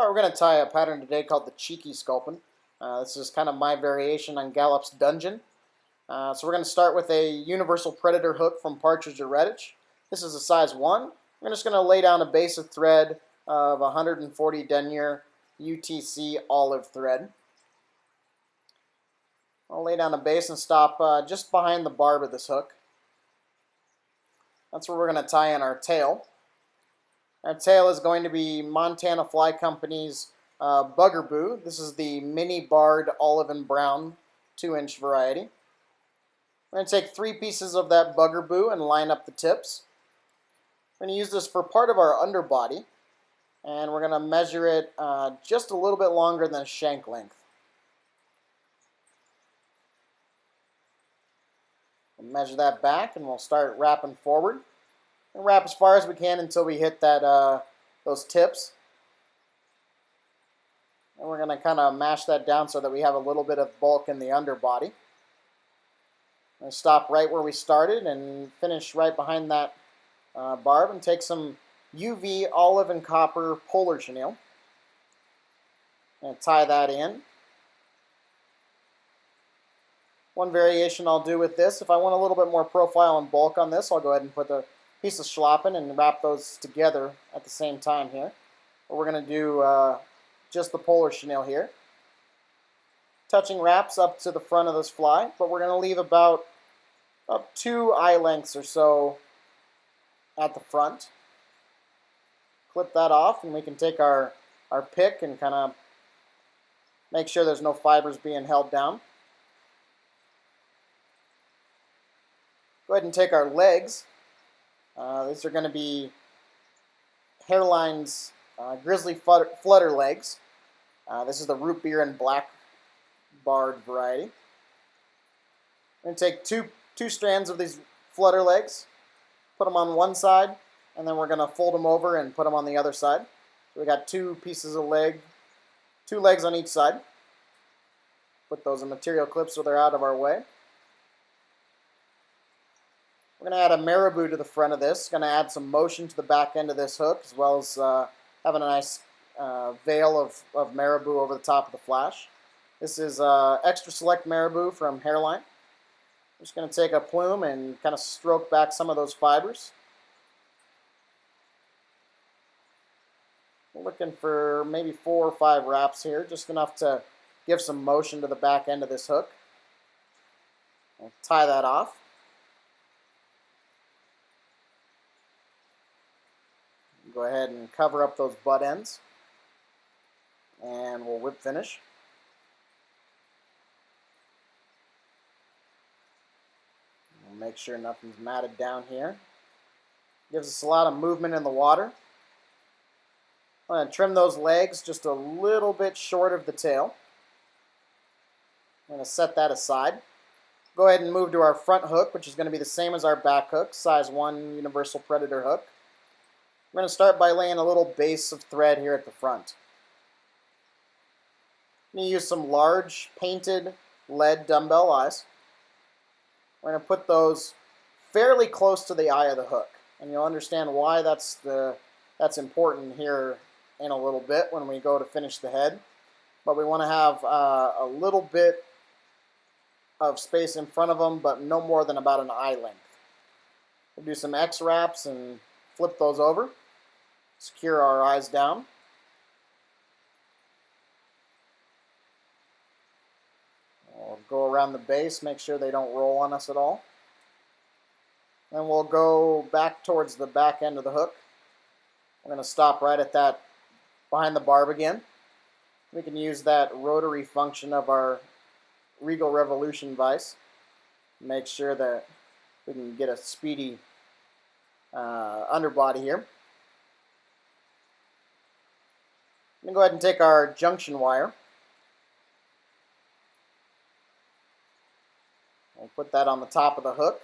Alright, we're going to tie a pattern today called the Cheeky Sculpin. This is kind of my variation on Gallup's Dungeon. So we're going to start with a universal predator hook from Partridge or Redditch. This is a size 1. We're just going to lay down a base of thread of 140 denier UTC olive thread. I'll lay down a base and stop just behind the barb of this hook. That's where we're going to tie in our tail. Our tail is going to be Montana Fly Company's Buggerboo. This is the mini barred olive and brown 2-inch variety. We're going to take 3 pieces of that Buggerboo and line up the tips. We're going to use this for part of our underbody, and we're going to measure it just a little bit longer than shank length. We'll measure that back, and we'll start wrapping forward. And wrap as far as we can until we hit that those tips. And we're going to kind of mash that down so that we have a little bit of bulk in the underbody. I'm going to stop right where we started and finish right behind that barb and take some UV olive and copper polar chenille and tie that in. One variation I'll do with this, if I want a little bit more profile and bulk on this, I'll go ahead and put a piece of schlappen and wrap those together at the same time here. But we're going to do just the polar chenille here. Touching wraps up to the front of this fly, but we're going to leave about 2 eye lengths or so at the front. Clip that off, and we can take our pick and kind of make sure there's no fibers being held down. Go ahead and take our legs. These are going to be Hairline's Grizzly Flutter legs. This is the root beer and black barred variety. I'm going to take two strands of these flutter legs, put them on one side, and then we're going to fold them over and put them on the other side. So we got 2 pieces of leg, 2 legs on each side. Put those in material clips so they're out of our way. We're going to add a marabou to the front of this. Going to add some motion to the back end of this hook, as well as having a nice veil of marabou over the top of the flash. This is extra select marabou from Hairline. I'm just going to take a plume and kind of stroke back some of those fibers. We're looking for maybe 4 or 5 wraps here, just enough to give some motion to the back end of this hook. I'll tie that off. Go ahead and cover up those butt ends, and we'll whip finish. We'll make sure nothing's matted down here. Gives us a lot of movement in the water. I'm going to trim those legs just a little bit short of the tail. I'm going to set that aside. Go ahead and move to our front hook, which is going to be the same as our back hook, size 1 universal predator hook. We're going to start by laying a little base of thread here at the front. I'm going to use some large painted lead dumbbell eyes. We're going to put those fairly close to the eye of the hook, and you'll understand why that's important here in a little bit when we go to finish the head. But we want to have a little bit of space in front of them, but no more than about an eye length. We'll do some X wraps and flip those over. Secure our eyes down. We'll go around the base, make sure they don't roll on us at all. Then we'll go back towards the back end of the hook. We're going to stop right at that behind the barb again. We can use that rotary function of our Regal Revolution vise. Make sure that we can get a speedy underbody here. I'm going to go ahead and take our junction wire. We'll put that on the top of the hook.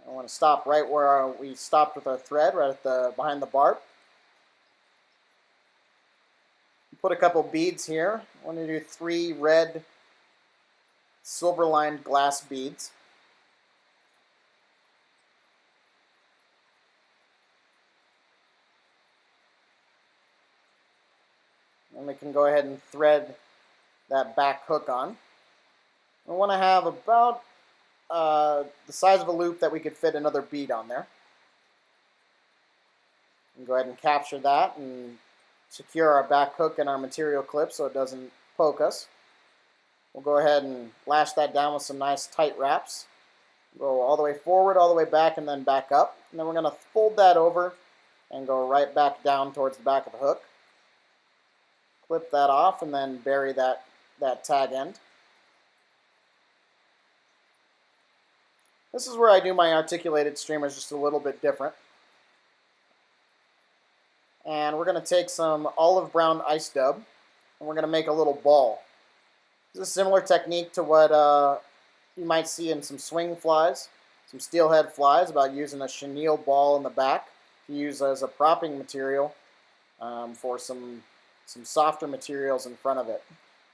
I want to stop right where we stopped with our thread, right at behind the barb. Put a couple beads here. I want to do 3 red silver-lined glass beads. And we can go ahead and thread that back hook on. We want to have about the size of a loop that we could fit another bead on there. And go ahead and capture that and secure our back hook in our material clip so it doesn't poke us. We'll go ahead and lash that down with some nice tight wraps. Go all the way forward, all the way back, and then back up. And then we're going to fold that over and go right back down towards the back of the hook. Clip that off and then bury that tag end. This is where I do my articulated streamers just a little bit different. And we're going to take some olive brown ice dub and we're going to make a little ball. This is a similar technique to what you might see in some swing flies, some steelhead flies, about using a chenille ball in the back to use as a propping material for some softer materials in front of it.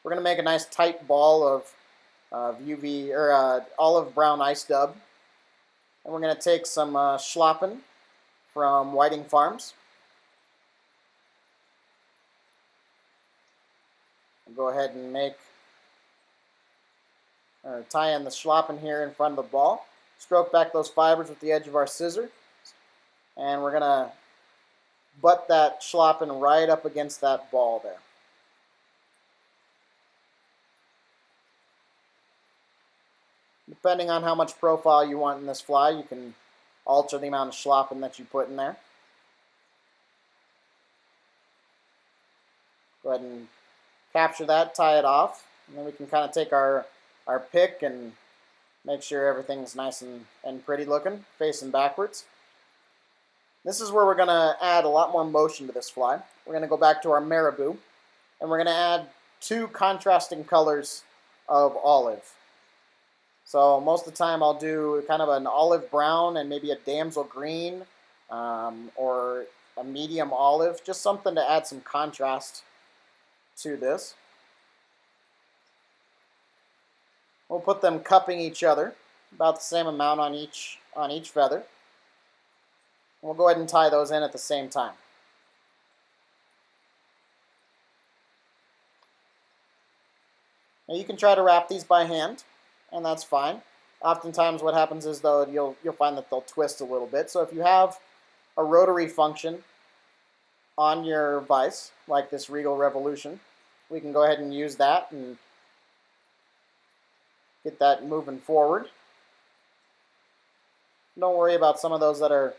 We're going to make a nice tight ball of UV or olive brown ice dub, and we're going to take some Schlappen from Whiting Farms. We'll go ahead and tie in the Schlappen here in front of the ball. Stroke back those fibers with the edge of our scissor, and we're going to butt that Schlappen right up against that ball there. Depending on how much profile you want in this fly, you can alter the amount of Schlappen that you put in there. Go ahead and capture that, tie it off, and then we can kind of take our pick and make sure everything's nice and pretty looking, facing backwards. This is where we're going to add a lot more motion to this fly. We're going to go back to our marabou, and we're going to add 2 contrasting colors of olive. So most of the time I'll do kind of an olive brown and maybe a damsel green or a medium olive, just something to add some contrast to this. We'll put them cupping each other, about the same amount on each feather. We'll go ahead and tie those in at the same time. Now you can try to wrap these by hand, and that's fine. Oftentimes what happens is, though, you'll find that they'll twist a little bit. So if you have a rotary function on your vise, like this Regal Revolution, we can go ahead and use that and get that moving forward. Don't worry about some of those that are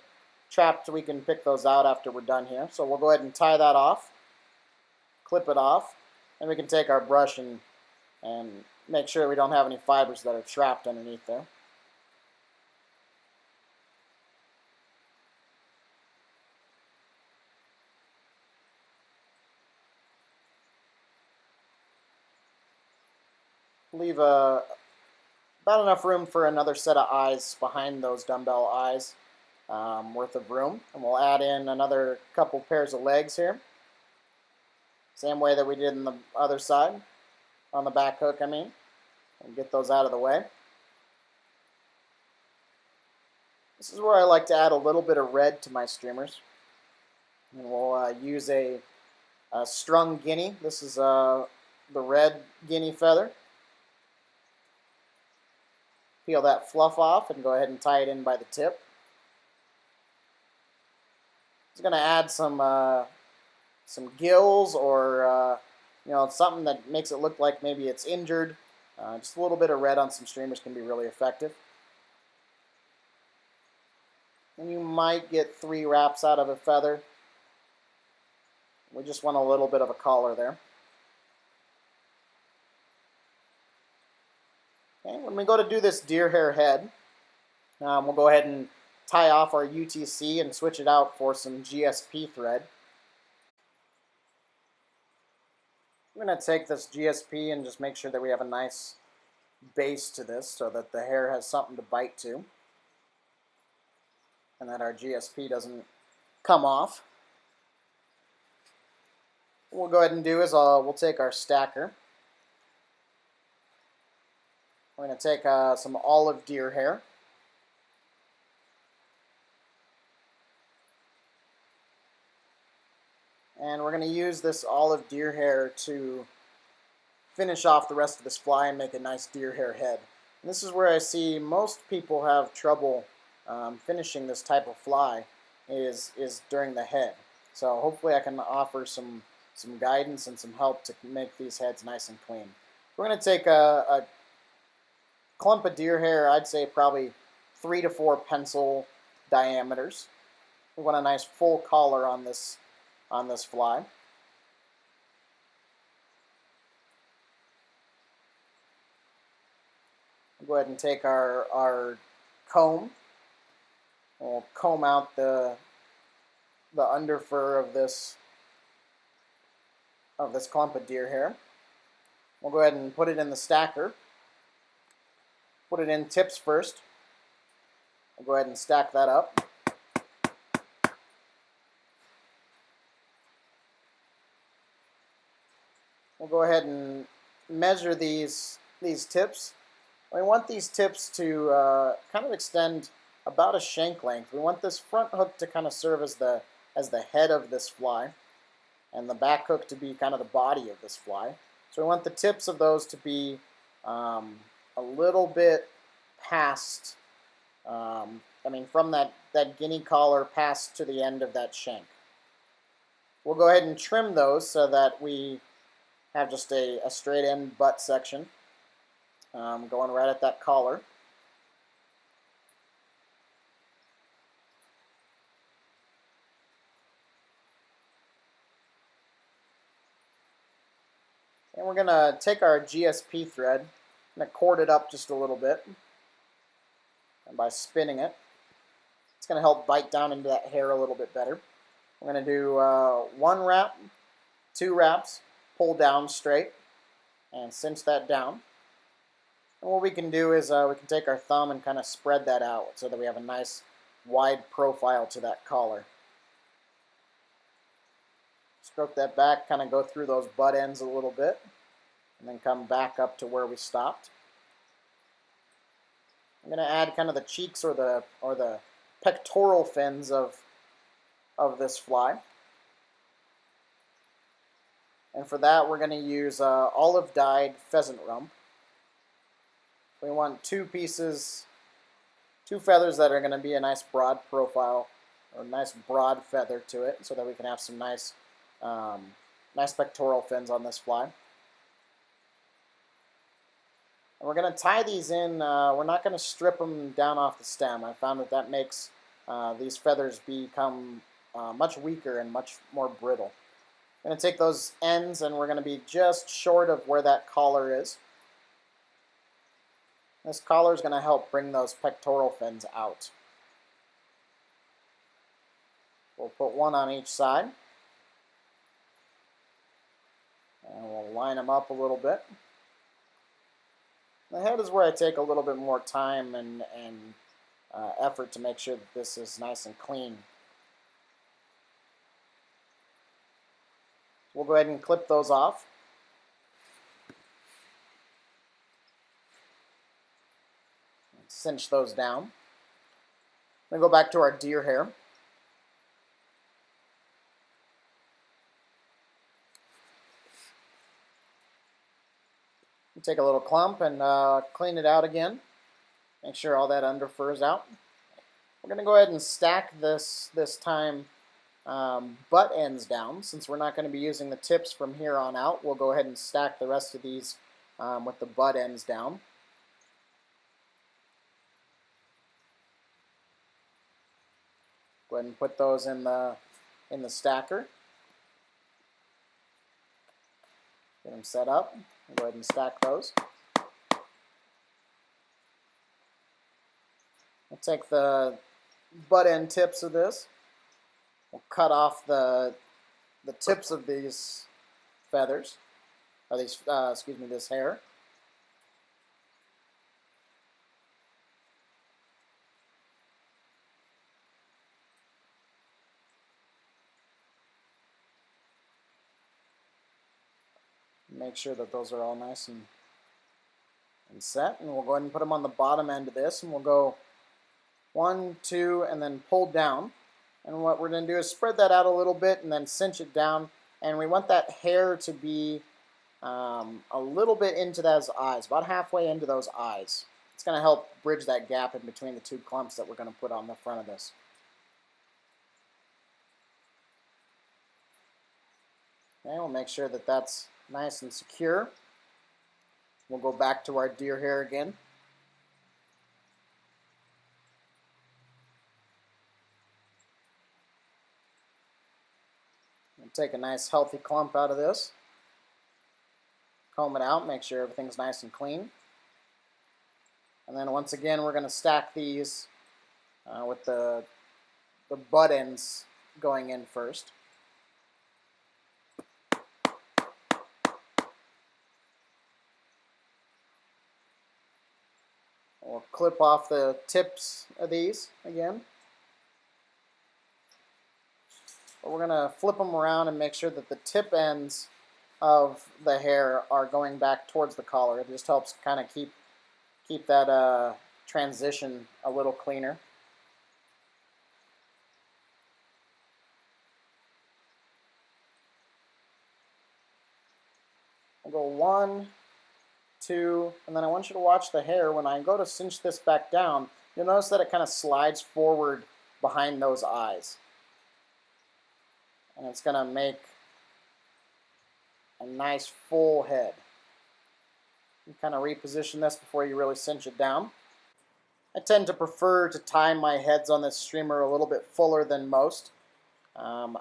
trapped. We can pick those out after we're done here. So we'll go ahead and tie that off, clip it off, and we can take our brush and make sure we don't have any fibers that are trapped underneath there. Leave about enough room for another set of eyes behind those dumbbell eyes worth of room. And we'll add in another couple pairs of legs here. Same way that we did in the other side, on the back hook, I mean. And get those out of the way. This is where I like to add a little bit of red to my streamers. And we'll use a strung guinea. This is the red guinea feather. Peel that fluff off and go ahead and tie it in by the tip. It's going to add some gills or something that makes it look like maybe it's injured. Just a little bit of red on some streamers can be really effective. And you might get 3 wraps out of a feather. We just want a little bit of a collar there. Okay, when we go to do this deer hair head, we'll go ahead and tie off our UTC and switch it out for some GSP thread. I'm going to take this GSP and just make sure that we have a nice base to this so that the hair has something to bite to and that our GSP doesn't come off. What we'll go ahead and do is we'll take our stacker. We're going to take some olive deer hair. And we're going to use this olive deer hair to finish off the rest of this fly and make a nice deer hair head. And this is where I see most people have trouble finishing this type of fly is during the head. So hopefully I can offer some guidance and some help to make these heads nice and clean. We're going to take a clump of deer hair, I'd say probably 3 to 4 pencil diameters. We want a nice full collar on this fly. We'll go ahead and take our comb. We'll comb out the under fur of this clump of deer hair. We'll go ahead and put it in the stacker. Put it in tips first. We'll go ahead and stack that up. We'll go ahead and measure these tips. We want these tips to kind of extend about a shank length. We want this front hook to kind of serve as the head of this fly, and the back hook to be kind of the body of this fly. So we want the tips of those to be a little bit past, from that guinea collar past to the end of that shank. We'll go ahead and trim those so that we have just a straight end butt section going right at that collar. And we're going to take our GSP thread and cord it up just a little bit. And by spinning it, it's going to help bite down into that hair a little bit better. We're going to do 1 wrap, 2 wraps, pull down straight, and cinch that down. And what we can do is we can take our thumb and kind of spread that out so that we have a nice wide profile to that collar. Stroke that back, kind of go through those butt ends a little bit, and then come back up to where we stopped. I'm going to add kind of the cheeks or the pectoral fins of this fly. And for that, we're going to use olive dyed pheasant rump. We want 2 feathers that are going to be a nice broad profile, or a nice broad feather to it, so that we can have some nice pectoral fins on this fly. And we're going to tie these in. We're not going to strip them down off the stem. I found that makes these feathers become much weaker and much more brittle. I'm going to take those ends and we're going to be just short of where that collar is. This collar is going to help bring those pectoral fins out. We'll put 1 on each side. And we'll line them up a little bit. The head is where I take a little bit more time and effort to make sure that this is nice and clean. We'll go ahead and clip those off. Cinch those down. Then go back to our deer hair. Take a little clump and clean it out again. Make sure all that under fur is out. We're going to go ahead and stack this time butt ends down. Since we're not going to be using the tips from here on out, we'll go ahead and stack the rest of these with the butt ends down. Go ahead and put those in the stacker. Get them set up. Go ahead and stack those. We'll take the butt end tips of this. We'll cut off the tips of these feathers, or these, this hair. Make sure that those are all nice and set, and we'll go ahead and put them on the bottom end of this, and we'll go 1, 2, and then pull down. And what we're going to do is spread that out a little bit and then cinch it down. And we want that hair to be a little bit into those eyes, about halfway into those eyes. It's going to help bridge that gap in between the two clumps that we're going to put on the front of this. Okay, we'll make sure that that's nice and secure. We'll go back to our deer hair again. We'll take a nice healthy clump out of this. Comb it out, make sure everything's nice and clean. And then once again, we're going to stack these with the butt ends going in first. We'll clip off the tips of these again. But we're going to flip them around and make sure that the tip ends of the hair are going back towards the collar. It just helps kind of keep that transition a little cleaner. I'll go 1, 2, and then I want you to watch the hair. When I go to cinch this back down, you'll notice that it kind of slides forward behind those eyes. And it's going to make a nice full head. You kind of reposition this before you really cinch it down. I tend to prefer to tie my heads on this streamer a little bit fuller than most. I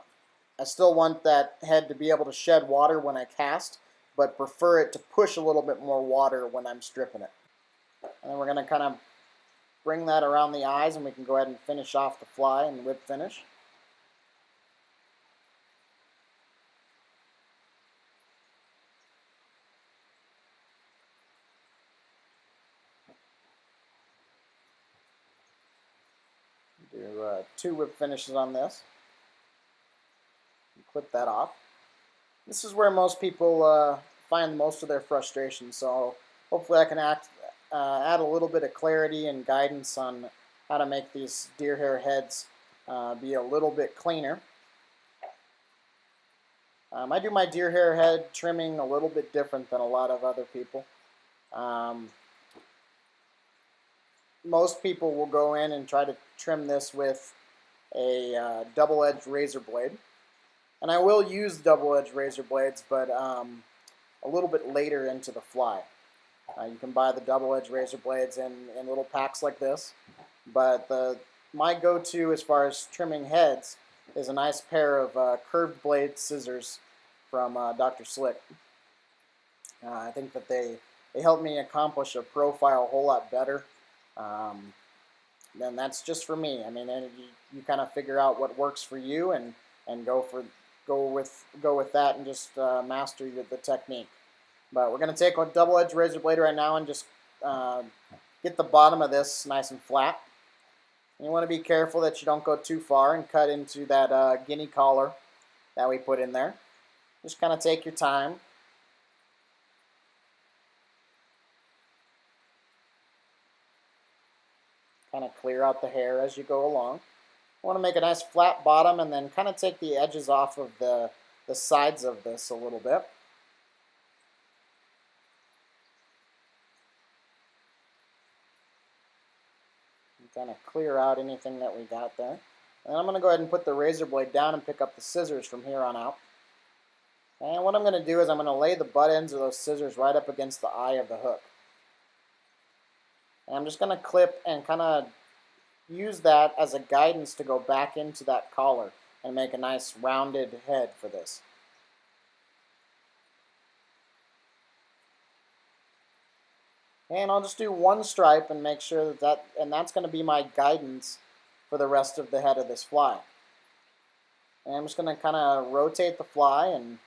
still want that head to be able to shed water when I cast, but prefer it to push a little bit more water when I'm stripping it. And then we're going to kind of bring that around the eyes, and we can go ahead and finish off the fly and whip finish. Do 2 whip finishes on this. Clip that off. This is where most people find most of their frustration, so hopefully I can add a little bit of clarity and guidance on how to make these deer hair heads be a little bit cleaner. I do my deer hair head trimming a little bit different than a lot of other people. Most people will go in and try to trim this with a double-edged razor blade. And I will use double-edged razor blades, but a little bit later into the fly. You can buy the double-edged razor blades in little packs like this. But my go-to as far as trimming heads is a nice pair of curved blade scissors from Dr. Slick. I think that they help me accomplish a profile a whole lot better. Then that's just for me. I mean, you kind of figure out what works for you and go with that and just master the technique. But we're going to take a double-edged razor blade right now and just get the bottom of this nice and flat. And you want to be careful that you don't go too far and cut into that guinea collar that we put in there. Just kind of take your time. Kind of clear out the hair as you go along. I want to make a nice flat bottom and then kind of take the edges off of the sides of this a little bit. And kind of clear out anything that we got there. And I'm going to go ahead and put the razor blade down and pick up the scissors from here on out. And what I'm going to do is I'm going to lay the butt ends of those scissors right up against the eye of the hook. And I'm just going to clip and kind of use that as a guidance to go back into that collar and make a nice rounded head for this. And I'll just do 1 stripe and make sure and that's going to be my guidance for the rest of the head of this fly. And I'm just going to kind of rotate the fly and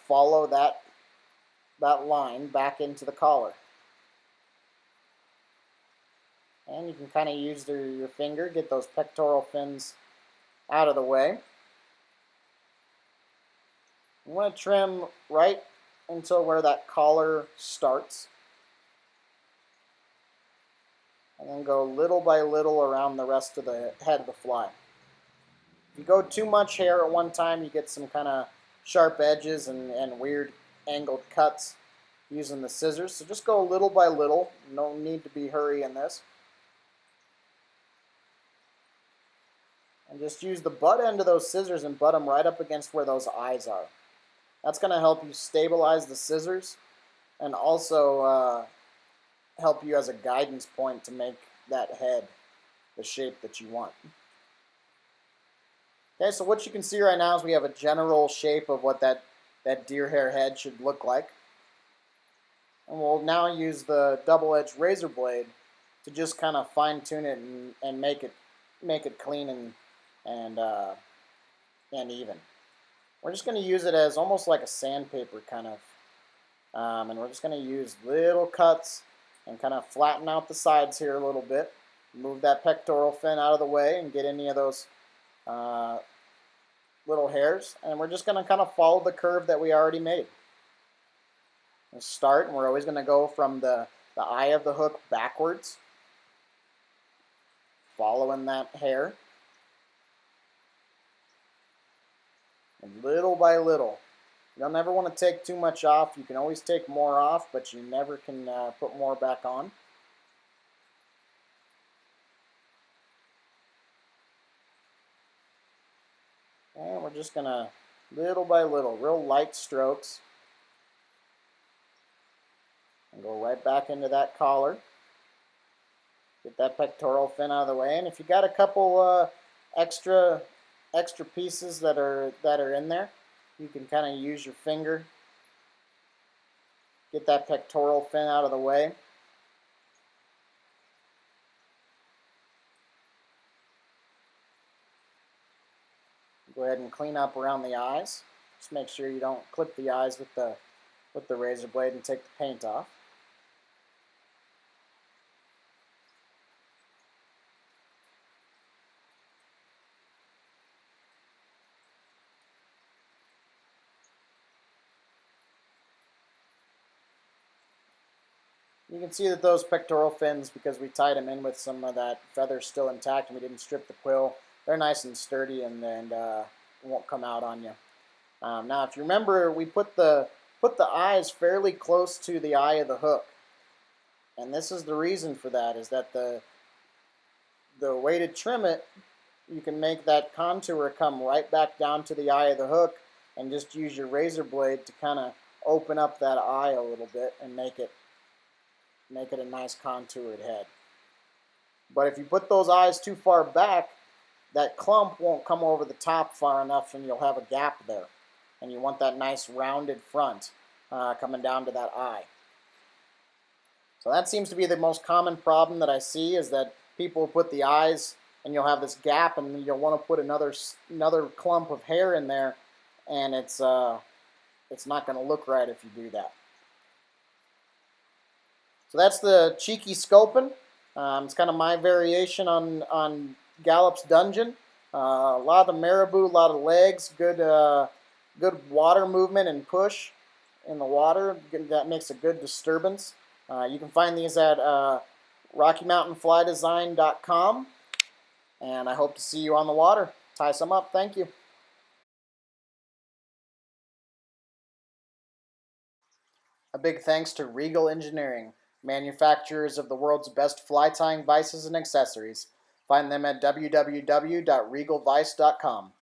follow that line back into the collar. And you can kind of use your finger, get those pectoral fins out of the way. You want to trim right until where that collar starts. And then go little by little around the rest of the head of the fly. If you go too much hair at one time, you get some kind of sharp edges and weird angled cuts using the scissors. So just go little by little. No need to be hurrying this. And just use the butt end of those scissors and butt them right up against where those eyes are. That's going to help you stabilize the scissors and also help you as a guidance point to make that head the shape that you want. Okay, so what you can see right now is we have a general shape of what that deer hair head should look like. And we'll now use the double-edged razor blade to just kind of fine-tune it and make it clean and even. We're just going to use it as almost like a sandpaper kind of, and we're just going to use little cuts and kind of flatten out the sides here a little bit. Move that pectoral fin out of the way and get any of those little hairs, and we're just going to kind of follow the curve that we already made. We'll start, and we're always going to go from the eye of the hook backwards, following that hair. And little by little. You don't ever want to take too much off. You can always take more off, but you never can put more back on. And we're just going to, little by little, real light strokes. And go right back into that collar. Get that pectoral fin out of the way. And if you got a couple extra pieces that are in there, you can kind of use your finger. Get that pectoral fin out of the way. Go ahead and clean up around the eyes. Just make sure you don't clip the eyes with the razor blade and take the paint off. You can see that those pectoral fins, because we tied them in with some of that feather still intact and we didn't strip the quill, they're nice and sturdy and won't come out on you. Now, if you remember, we put the eyes fairly close to the eye of the hook, and this is the reason for that, is that the way to trim it, you can make that contour come right back down to the eye of the hook and just use your razor blade to kind of open up that eye a little bit and make it a nice contoured head. But if you put those eyes too far back, that clump won't come over the top far enough and you'll have a gap there. And you want that nice rounded front coming down to that eye. So that seems to be the most common problem that I see, is that people put the eyes and you'll have this gap and you'll want to put another clump of hair in there, and it's not going to look right if you do that. So that's the Cheeky Sculpin. It's kind of my variation on Gallup's Dungeon. A lot of the marabou, a lot of legs, good water movement and push in the water. That makes a good disturbance. You can find these at RockyMountainFlyDesign.com, and I hope to see you on the water. Tie some up. Thank you. A big thanks to Regal Engineering, manufacturers of the world's best fly tying vices and accessories. Find them at www.regalvice.com.